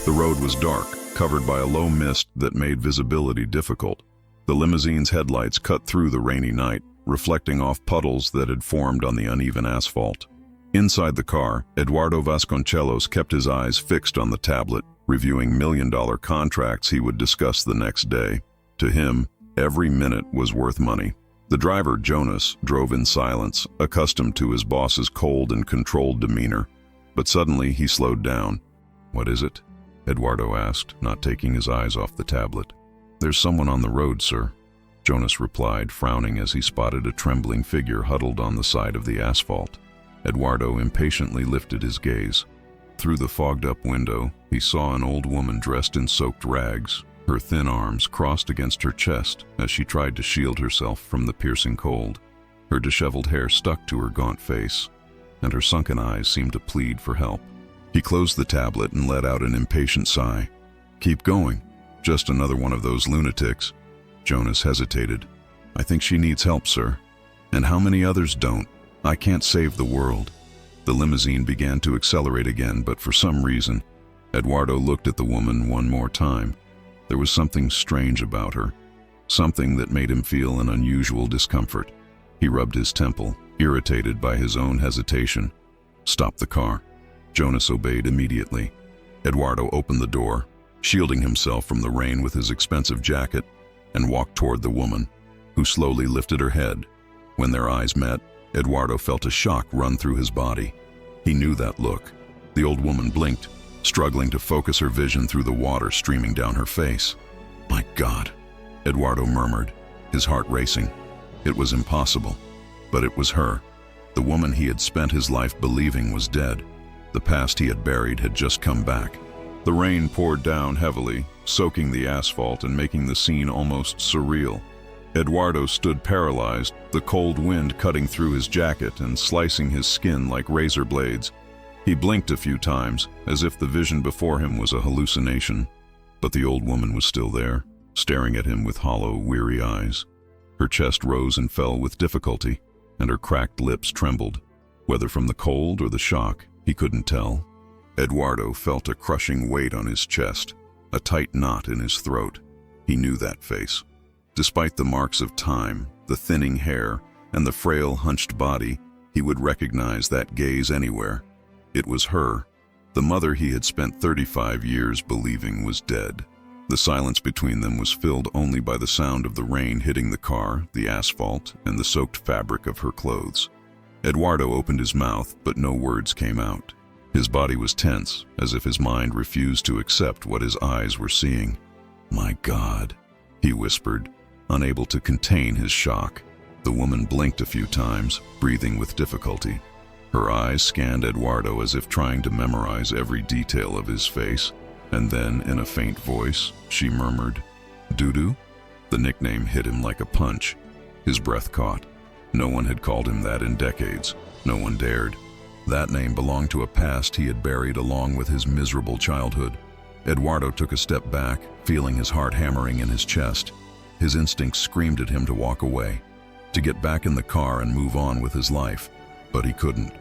The road was dark, covered by a low mist that made visibility difficult. The limousine's headlights cut through the rainy night, reflecting off puddles that had formed on the uneven asphalt. Inside the car, Eduardo Vasconcelos kept his eyes fixed on the tablet, reviewing million-dollar contracts he would discuss the next day. To him, every minute was worth money. The driver, Jonas, drove in silence, accustomed to his boss's cold and controlled demeanor. But suddenly he slowed down. "What is it?" Eduardo asked, not taking his eyes off the tablet. "There's someone on the road, sir," Jonas replied, frowning as he spotted a trembling figure huddled on the side of the asphalt. Eduardo impatiently lifted his gaze. Through the fogged-up window, he saw an old woman dressed in soaked rags, her thin arms crossed against her chest as she tried to shield herself from the piercing cold. Her disheveled hair stuck to her gaunt face, and her sunken eyes seemed to plead for help. He closed the tablet and let out an impatient sigh. "Keep going. Just another one of those lunatics." Jonas hesitated. "I think she needs help, sir. And how many others don't? I can't save the world." The limousine began to accelerate again, but for some reason, Eduardo looked at the woman one more time. There was something strange about her, something that made him feel an unusual discomfort. He rubbed his temple, irritated by his own hesitation. "Stop the car." Jonas obeyed immediately. Eduardo opened the door, shielding himself from the rain with his expensive jacket, and walked toward the woman, who slowly lifted her head. When their eyes met, Eduardo felt a shock run through his body. He knew that look. The old woman blinked, struggling to focus her vision through the water streaming down her face. "My God," Eduardo murmured, his heart racing. It was impossible, but it was her. The woman he had spent his life believing was dead. The past he had buried had just come back. The rain poured down heavily, soaking the asphalt and making the scene almost surreal. Eduardo stood paralyzed, the cold wind cutting through his jacket and slicing his skin like razor blades. He blinked a few times, as if the vision before him was a hallucination. But the old woman was still there, staring at him with hollow, weary eyes. Her chest rose and fell with difficulty, and her cracked lips trembled. Whether from the cold or the shock, he couldn't tell. Eduardo felt a crushing weight on his chest, a tight knot in his throat. He knew that face. Despite the marks of time, the thinning hair, and the frail, hunched body, he would recognize that gaze anywhere. It was her, the mother he had spent 35 years believing was dead. The silence between them was filled only by the sound of the rain hitting the car, the asphalt, and the soaked fabric of her clothes. Eduardo opened his mouth, but no words came out. His body was tense, as if his mind refused to accept what his eyes were seeing. "My God," he whispered, unable to contain his shock. The woman blinked a few times, breathing with difficulty. Her eyes scanned Eduardo as if trying to memorize every detail of his face, and then, in a faint voice, she murmured, "Dudu?" The nickname hit him like a punch. His breath caught. No one had called him that in decades. No one dared. That name belonged to a past he had buried along with his miserable childhood. Eduardo took a step back, feeling his heart hammering in his chest. His instincts screamed at him to walk away, to get back in the car and move on with his life. But he couldn't.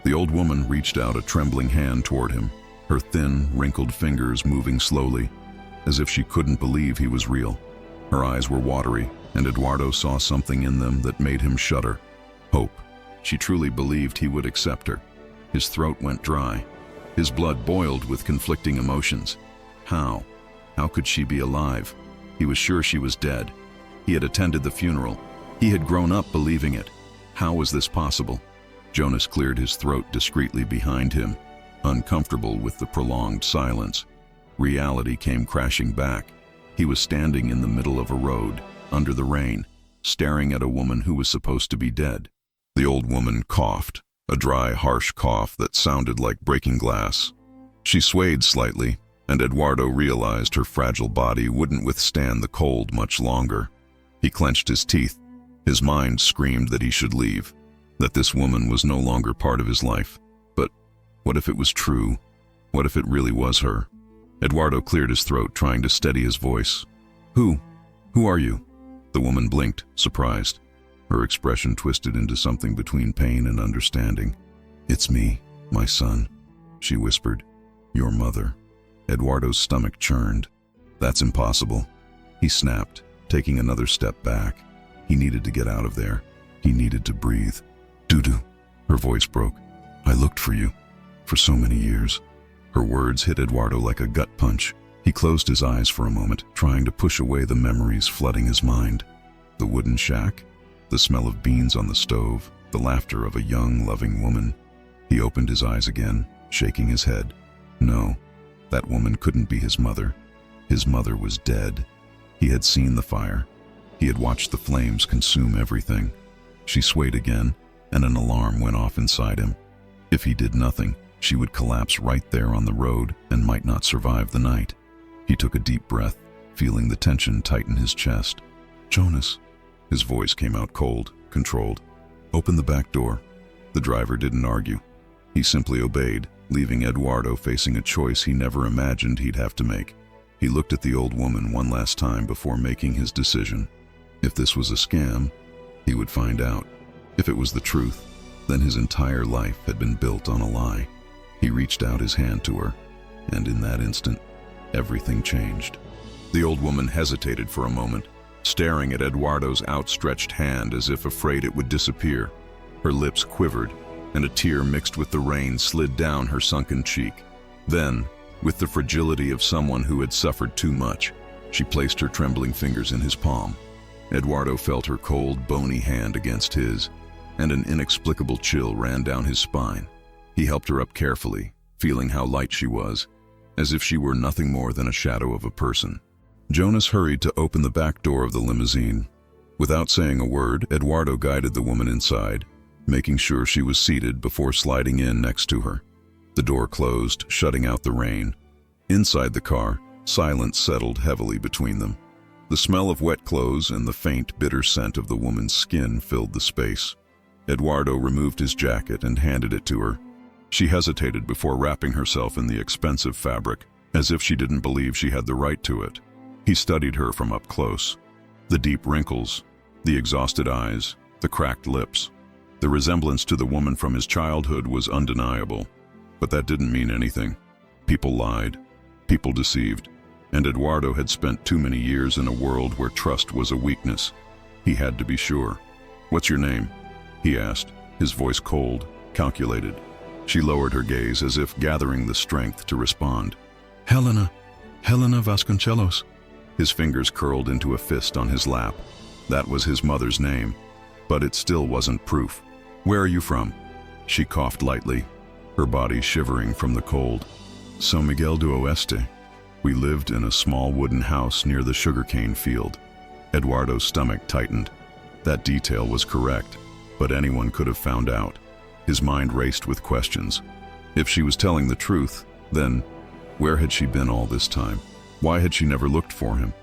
The old woman reached out a trembling hand toward him, her thin, wrinkled fingers moving slowly, as if she couldn't believe he was real. Her eyes were watery, and Eduardo saw something in them that made him shudder. Hope. She truly believed he would accept her. His throat went dry. His blood boiled with conflicting emotions. How? How could she be alive? He was sure she was dead. He had attended the funeral. He had grown up believing it. How was this possible? Jonas cleared his throat discreetly behind him, uncomfortable with the prolonged silence. Reality came crashing back. He was standing in the middle of a road, under the rain, staring at a woman who was supposed to be dead. The old woman coughed, a dry, harsh cough that sounded like breaking glass. She swayed slightly, and Eduardo realized her fragile body wouldn't withstand the cold much longer. He clenched his teeth. His mind screamed that he should leave, that this woman was no longer part of his life. But what if it was true? What if it really was her? Eduardo cleared his throat, trying to steady his voice. Who are you?" The woman blinked, surprised. Her expression twisted into something between pain and understanding. "It's me, my son," she whispered. "Your mother." Eduardo's stomach churned. That's impossible. He snapped, taking another step back. He needed to get out of there. He needed to breathe. Dudu, her voice broke. I looked for you. For so many years. Her words hit Eduardo like a gut punch. He closed his eyes for a moment, trying to push away the memories flooding his mind. The wooden shack, the smell of beans on the stove, the laughter of a young, loving woman. He opened his eyes again, shaking his head. No, that woman couldn't be his mother. His mother was dead. He had seen the fire. He had watched the flames consume everything. She swayed again, and an alarm went off inside him. If he did nothing, she would collapse right there on the road and might not survive the night. He took a deep breath, feeling the tension tighten his chest. Jonas. His voice came out cold, controlled. Open the back door. The driver didn't argue. He simply obeyed, leaving Eduardo facing a choice he never imagined he'd have to make. He looked at the old woman one last time before making his decision. If this was a scam, he would find out. If it was the truth, then his entire life had been built on a lie. He reached out his hand to her, and in that instant, everything changed. The old woman hesitated for a moment, staring at Eduardo's outstretched hand as if afraid it would disappear. Her lips quivered, and a tear mixed with the rain slid down her sunken cheek. Then, with the fragility of someone who had suffered too much, she placed her trembling fingers in his palm. Eduardo felt her cold, bony hand against his, and an inexplicable chill ran down his spine. He helped her up carefully, feeling how light she was, as if she were nothing more than a shadow of a person. Jonas hurried to open the back door of the limousine. Without saying a word, Eduardo guided the woman inside, making sure she was seated before sliding in next to her. The door closed, shutting out the rain. Inside the car, silence settled heavily between them. The smell of wet clothes and the faint, bitter scent of the woman's skin filled the space. Eduardo removed his jacket and handed it to her. She hesitated before wrapping herself in the expensive fabric, as if she didn't believe she had the right to it. He studied her from up close. The deep wrinkles, the exhausted eyes, the cracked lips. The resemblance to the woman from his childhood was undeniable, but that didn't mean anything. People lied, people deceived, and Eduardo had spent too many years in a world where trust was a weakness. He had to be sure. What's your name? He asked, his voice cold, calculated. She lowered her gaze as if gathering the strength to respond. Helena Vasconcelos. His fingers curled into a fist on his lap. That was his mother's name, but it still wasn't proof. Where are you from? She coughed lightly, her body shivering from the cold. São Miguel do Oeste. We lived in a small wooden house near the sugarcane field. Eduardo's stomach tightened. That detail was correct, but anyone could have found out. His mind raced with questions. If she was telling the truth, then where had she been all this time? Why had she never looked for him?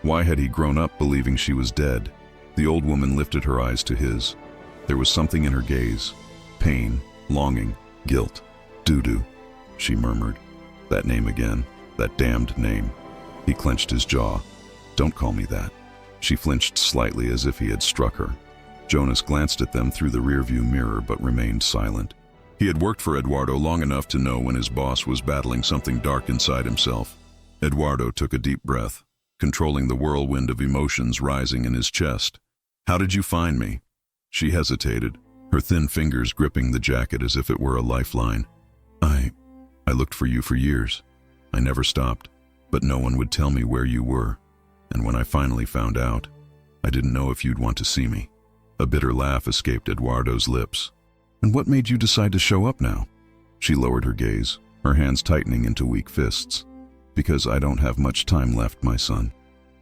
Why had he grown up believing she was dead? The old woman lifted her eyes to his. There was something in her gaze. Pain, longing, guilt. Dudu, she murmured. That name again. That damned name. He clenched his jaw. Don't call me that. She flinched slightly as if he had struck her. Jonas glanced at them through the rearview mirror but remained silent. He had worked for Eduardo long enough to know when his boss was battling something dark inside himself. Eduardo took a deep breath, controlling the whirlwind of emotions rising in his chest. How did you find me? She hesitated, her thin fingers gripping the jacket as if it were a lifeline. I looked for you for years. I never stopped, but no one would tell me where you were. And when I finally found out, I didn't know if you'd want to see me. A bitter laugh escaped Eduardo's lips. And what made you decide to show up now? She lowered her gaze, her hands tightening into weak fists. Because I don't have much time left, my son.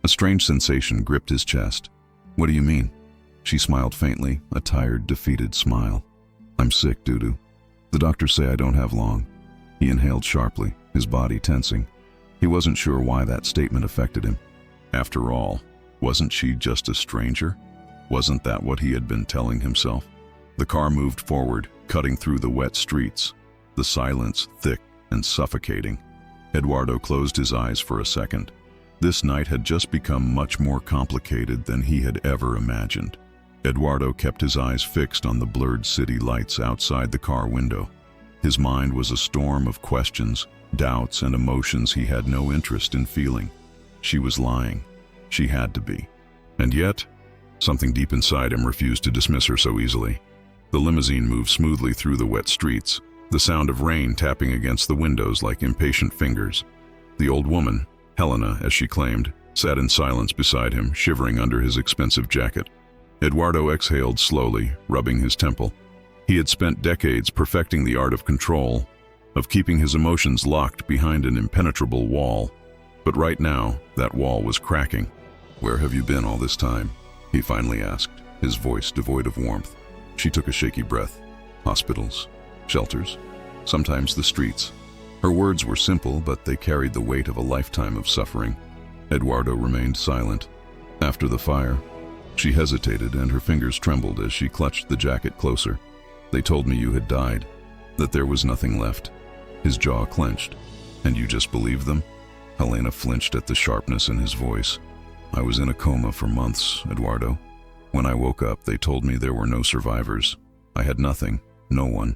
A strange sensation gripped his chest. What do you mean? She smiled faintly, a tired, defeated smile. I'm sick, Dudu. The doctors say I don't have long. He inhaled sharply, his body tensing. He wasn't sure why that statement affected him. After all, wasn't she just a stranger? Wasn't that what he had been telling himself? The car moved forward, cutting through the wet streets, the silence thick and suffocating. Eduardo closed his eyes for a second. This night had just become much more complicated than he had ever imagined. Eduardo kept his eyes fixed on the blurred city lights outside the car window. His mind was a storm of questions, doubts, and emotions he had no interest in feeling. She was lying. She had to be. And yet, something deep inside him refused to dismiss her so easily. The limousine moved smoothly through the wet streets, the sound of rain tapping against the windows like impatient fingers. The old woman, Helena, as she claimed, sat in silence beside him, shivering under his expensive jacket. Eduardo exhaled slowly, rubbing his temple. He had spent decades perfecting the art of control, of keeping his emotions locked behind an impenetrable wall. But right now, that wall was cracking. "Where have you been all this time?" he finally asked, his voice devoid of warmth. She took a shaky breath. "Hospitals, shelters, sometimes the streets." Her words were simple, but they carried the weight of a lifetime of suffering. Eduardo remained silent. "After the fire." She hesitated, and her fingers trembled as she clutched the jacket closer. "They told me you had died, that there was nothing left." His jaw clenched. "And you just believed them?" Helena flinched at the sharpness in his voice. "I was in a coma for months, Eduardo. When I woke up, they told me there were no survivors. I had nothing, no one.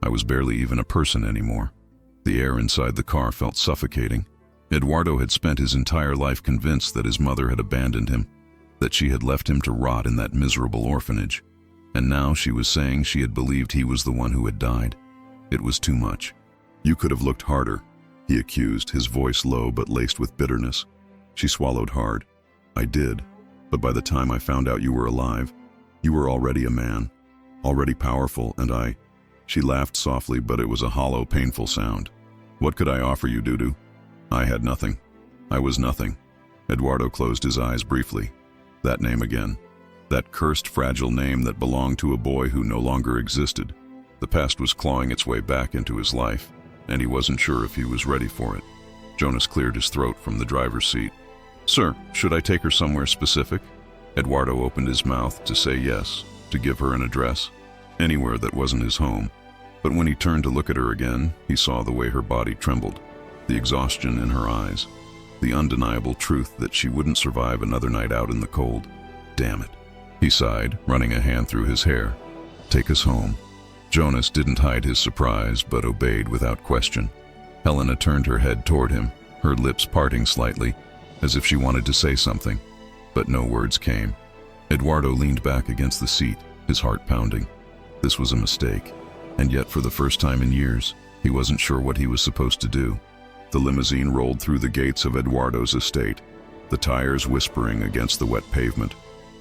I was barely even a person anymore." The air inside the car felt suffocating. Eduardo had spent his entire life convinced that his mother had abandoned him, that she had left him to rot in that miserable orphanage. And now she was saying she had believed he was the one who had died. It was too much. "You could have looked harder," he accused, his voice low but laced with bitterness. She swallowed hard. "I did, but by the time I found out you were alive, you were already a man, already powerful, and I..." She laughed softly, but it was a hollow, painful sound. "What could I offer you, Dudu? I had nothing. I was nothing." Eduardo closed his eyes briefly. That name again. That cursed, fragile name that belonged to a boy who no longer existed. The past was clawing its way back into his life, and he wasn't sure if he was ready for it. Jonas cleared his throat from the driver's seat. "Sir, should I take her somewhere specific?" Eduardo opened his mouth to say yes, to give her an address. Anywhere that wasn't his home. But when he turned to look at her again, he saw the way her body trembled, the exhaustion in her eyes, the undeniable truth that she wouldn't survive another night out in the cold. "Damn it," he sighed, running a hand through his hair. "Take us home." Jonas didn't hide his surprise, but obeyed without question. Helena turned her head toward him, her lips parting slightly, as if she wanted to say something, but no words came. Eduardo leaned back against the seat, his heart pounding. This was a mistake, and yet for the first time in years, he wasn't sure what he was supposed to do. The limousine rolled through the gates of Eduardo's estate, the tires whispering against the wet pavement.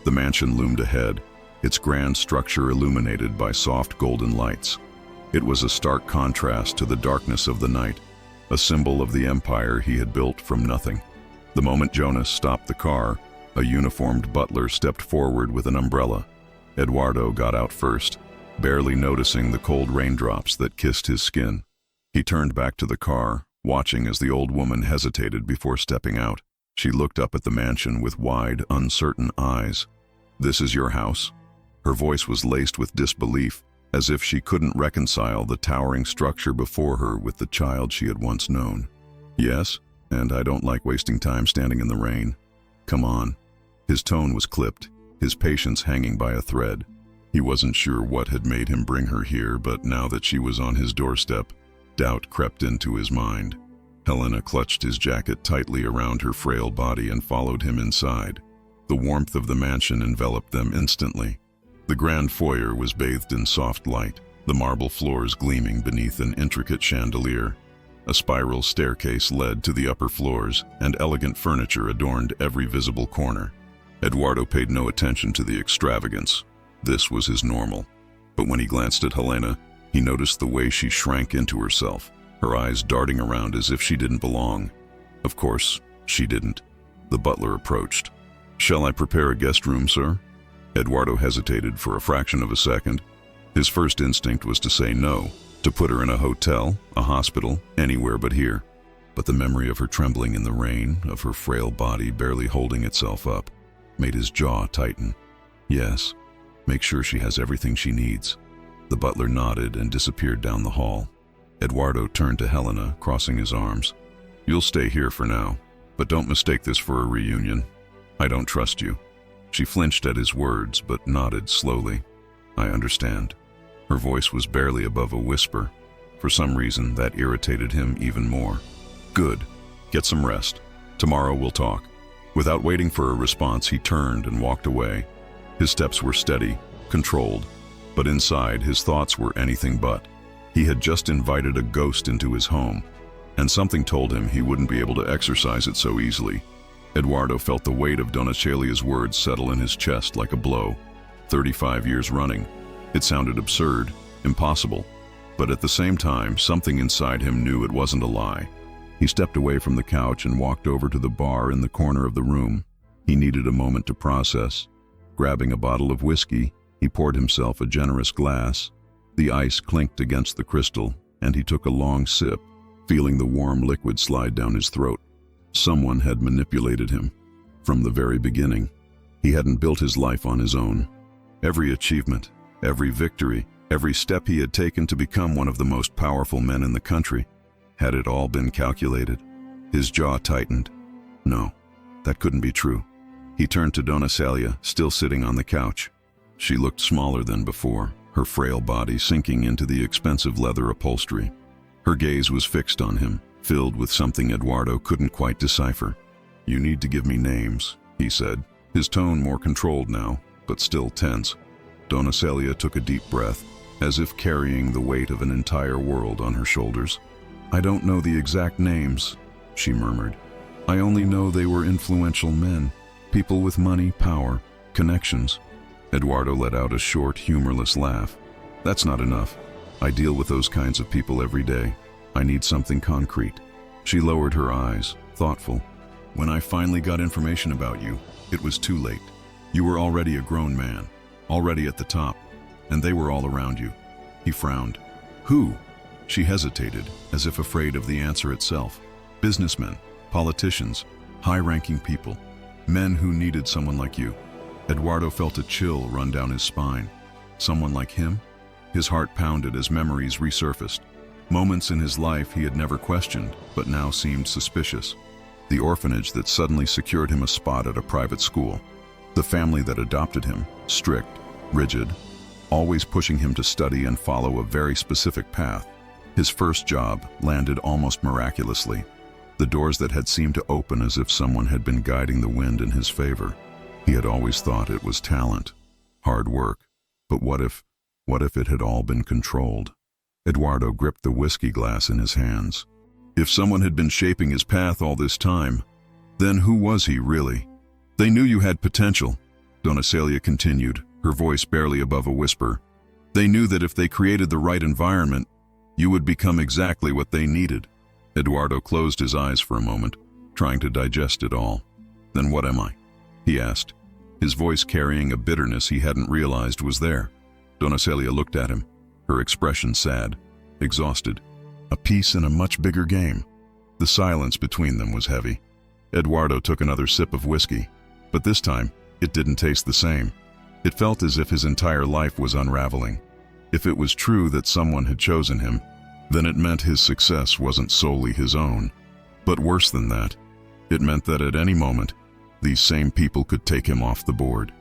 The mansion loomed ahead, its grand structure illuminated by soft golden lights. It was a stark contrast to the darkness of the night, a symbol of the empire he had built from nothing. The moment Jonas stopped the car, a uniformed butler stepped forward with an umbrella. Eduardo got out first, barely noticing the cold raindrops that kissed his skin. He turned back to the car, watching as the old woman hesitated before stepping out. She looked up at the mansion with wide, uncertain eyes. "This is your house?" Her voice was laced with disbelief, as if she couldn't reconcile the towering structure before her with the child she had once known. "Yes, and I don't like wasting time standing in the rain. Come on." His tone was clipped, his patience hanging by a thread. He wasn't sure what had made him bring her here, but now that she was on his doorstep, doubt crept into his mind. Helena clutched his jacket tightly around her frail body and followed him inside. The warmth of the mansion enveloped them instantly. The grand foyer was bathed in soft light, the marble floors gleaming beneath an intricate chandelier. A spiral staircase led to the upper floors, and elegant furniture adorned every visible corner. Eduardo paid no attention to the extravagance. This was his normal. But when he glanced at Helena, he noticed the way she shrank into herself, her eyes darting around as if she didn't belong. Of course, she didn't. The butler approached. "Shall I prepare a guest room, sir?" Eduardo hesitated for a fraction of a second. His first instinct was to say no, to put her in a hotel, a hospital, anywhere but here. But the memory of her trembling in the rain, of her frail body barely holding itself up, made his jaw tighten. "Yes, make sure she has everything she needs." The butler nodded and disappeared down the hall. Eduardo turned to Helena, crossing his arms. "You'll stay here for now, but don't mistake this for a reunion. I don't trust you." She flinched at his words, but nodded slowly. "I understand." Her voice was barely above a whisper. For some reason, that irritated him even more. Good. Get some rest. Tomorrow we'll talk. Without waiting for a response, he turned and walked away. His steps were steady, controlled, but inside his thoughts were anything but. He had just invited a ghost into his home, and something told him he wouldn't be able to exorcise it so easily. Eduardo felt the weight of Donna Celia's words settle in his chest like a blow. 35 years running. It sounded absurd, impossible, but at the same time, something inside him knew it wasn't a lie. He stepped away from the couch and walked over to the bar in the corner of the room. He needed a moment to process. Grabbing a bottle of whiskey, he poured himself a generous glass. The ice clinked against the crystal, and he took a long sip, feeling the warm liquid slide down his throat. Someone had manipulated him. From the very beginning, he hadn't built his life on his own. Every achievement, every victory, every step he had taken to become one of the most powerful men in the country, had it all been calculated? His jaw tightened. No, that couldn't be true. He turned to Donna Celia, still sitting on the couch. She looked smaller than before, her frail body sinking into the expensive leather upholstery. Her gaze was fixed on him, filled with something Eduardo couldn't quite decipher. "You need to give me names," he said, his tone more controlled now, but still tense. Donna Celia took a deep breath, as if carrying the weight of an entire world on her shoulders. "I don't know the exact names," she murmured. "I only know they were influential men, people with money, power, connections." Eduardo let out a short, humorless laugh. "That's not enough. I deal with those kinds of people every day. I need something concrete." She lowered her eyes, thoughtful. "When I finally got information about you, it was too late. You were already a grown man, already at the top, and they were all around you." He frowned. "Who?" She hesitated, as if afraid of the answer itself. "Businessmen, politicians, high-ranking people, men who needed someone like you." Eduardo felt a chill run down his spine. Someone like him? His heart pounded as memories resurfaced. Moments in his life he had never questioned, but now seemed suspicious. The orphanage that suddenly secured him a spot at a private school. The family that adopted him, strict, rigid, always pushing him to study and follow a very specific path. His first job landed almost miraculously. The doors that had seemed to open as if someone had been guiding the wind in his favor. He had always thought it was talent, hard work, but what if it had all been controlled? Eduardo gripped the whiskey glass in his hands. If someone had been shaping his path all this time, then who was he really? "They knew you had potential," Donna Celia continued, her voice barely above a whisper. "They knew that if they created the right environment, you would become exactly what they needed." Eduardo closed his eyes for a moment, trying to digest it all. "Then what am I?" he asked, his voice carrying a bitterness he hadn't realized was there. Donna Celia looked at him, her expression sad, exhausted. A piece in a much bigger game. The silence between them was heavy. Eduardo took another sip of whiskey, but this time, it didn't taste the same. It felt as if his entire life was unraveling. If it was true that someone had chosen him, then it meant his success wasn't solely his own. But worse than that, it meant that at any moment, these same people could take him off the board.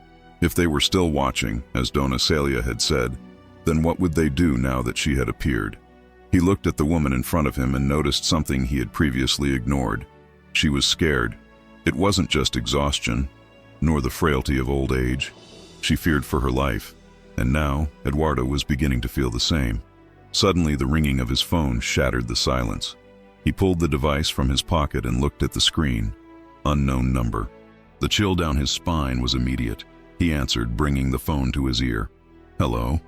If they were still watching, as Donna Celia had said, then what would they do now that she had appeared? He looked at the woman in front of him and noticed something he had previously ignored. She was scared. It wasn't just exhaustion, nor the frailty of old age. She feared for her life, and now Eduardo was beginning to feel the same. Suddenly, the ringing of his phone shattered the silence. He pulled the device from his pocket and looked at the screen. Unknown number. The chill down his spine was immediate. He answered, bringing the phone to his ear. "Hello?"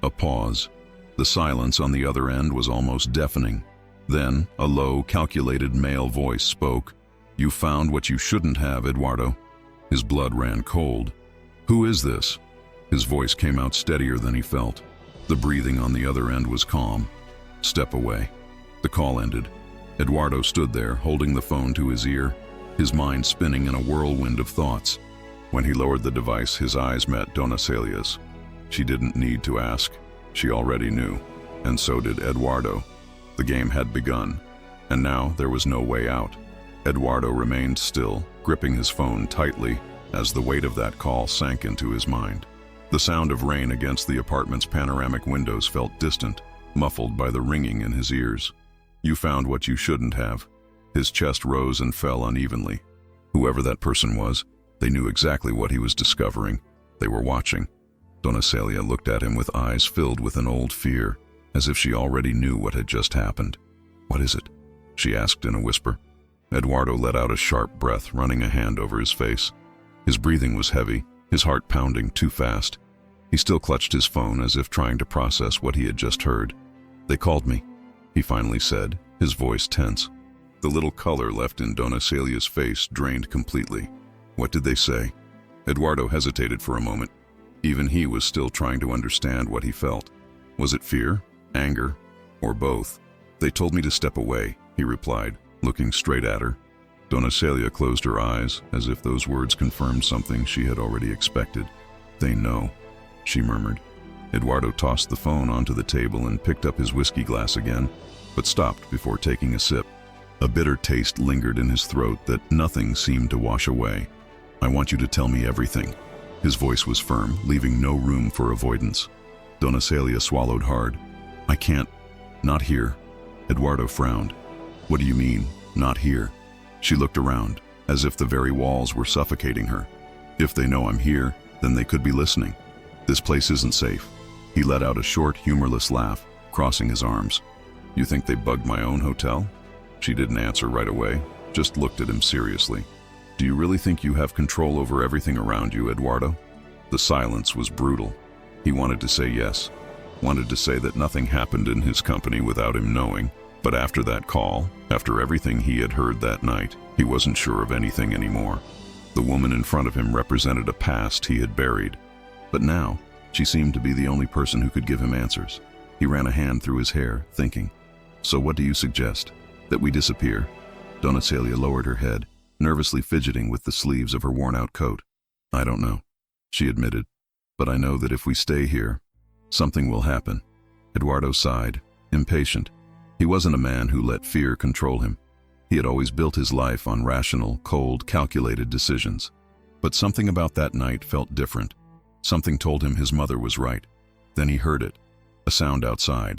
A pause. The silence on the other end was almost deafening. Then, a low, calculated male voice spoke. "You found what you shouldn't have, Eduardo." His blood ran cold. "Who is this?" His voice came out steadier than he felt. The breathing on the other end was calm. "Step away." The call ended. Eduardo stood there, holding the phone to his ear, his mind spinning in a whirlwind of thoughts. When he lowered the device, his eyes met Donna Celia's. She didn't need to ask. She already knew, and so did Eduardo. The game had begun, and now there was no way out. Eduardo remained still, gripping his phone tightly as the weight of that call sank into his mind. The sound of rain against the apartment's panoramic windows felt distant, muffled by the ringing in his ears. "You found what you shouldn't have." His chest rose and fell unevenly. Whoever that person was, they knew exactly what he was discovering. They were watching. Donna Celia looked at him with eyes filled with an old fear, as if she already knew what had just happened. "What is it?" she asked in a whisper. Eduardo let out a sharp breath, running a hand over his face. His breathing was heavy, his heart pounding too fast. He still clutched his phone as if trying to process what he had just heard. "They called me," he finally said, his voice tense. The little color left in Donna Celia's face drained completely. "What did they say?" Eduardo hesitated for a moment. Even he was still trying to understand what he felt. Was it fear, anger, or both? "They told me to step away," he replied, looking straight at her. Donna Celia closed her eyes, as if those words confirmed something she had already expected. "They know," she murmured. Eduardo tossed the phone onto the table and picked up his whiskey glass again, but stopped before taking a sip. A bitter taste lingered in his throat that nothing seemed to wash away. "I want you to tell me everything." His voice was firm, leaving no room for avoidance. Donna Celia swallowed hard. "I can't. Not here." Eduardo frowned. "What do you mean, not here?" She looked around, as if the very walls were suffocating her. "If they know I'm here, then they could be listening. This place isn't safe." He let out a short, humorless laugh, crossing his arms. "You think they bugged my own hotel?" She didn't answer right away, just looked at him seriously. "Do you really think you have control over everything around you, Eduardo?" The silence was brutal. He wanted to say yes, wanted to say that nothing happened in his company without him knowing, but after that call, after everything he had heard that night, he wasn't sure of anything anymore. The woman in front of him represented a past he had buried, but now she seemed to be the only person who could give him answers. He ran a hand through his hair, thinking, "So what do you suggest? That we disappear?" Donna Celia lowered her head, nervously fidgeting with the sleeves of her worn-out coat. "I don't know," she admitted, "but I know that if we stay here, something will happen." Eduardo sighed, impatient. He wasn't a man who let fear control him. He had always built his life on rational, cold, calculated decisions. But something about that night felt different. Something told him his mother was right. Then he heard it, a sound outside,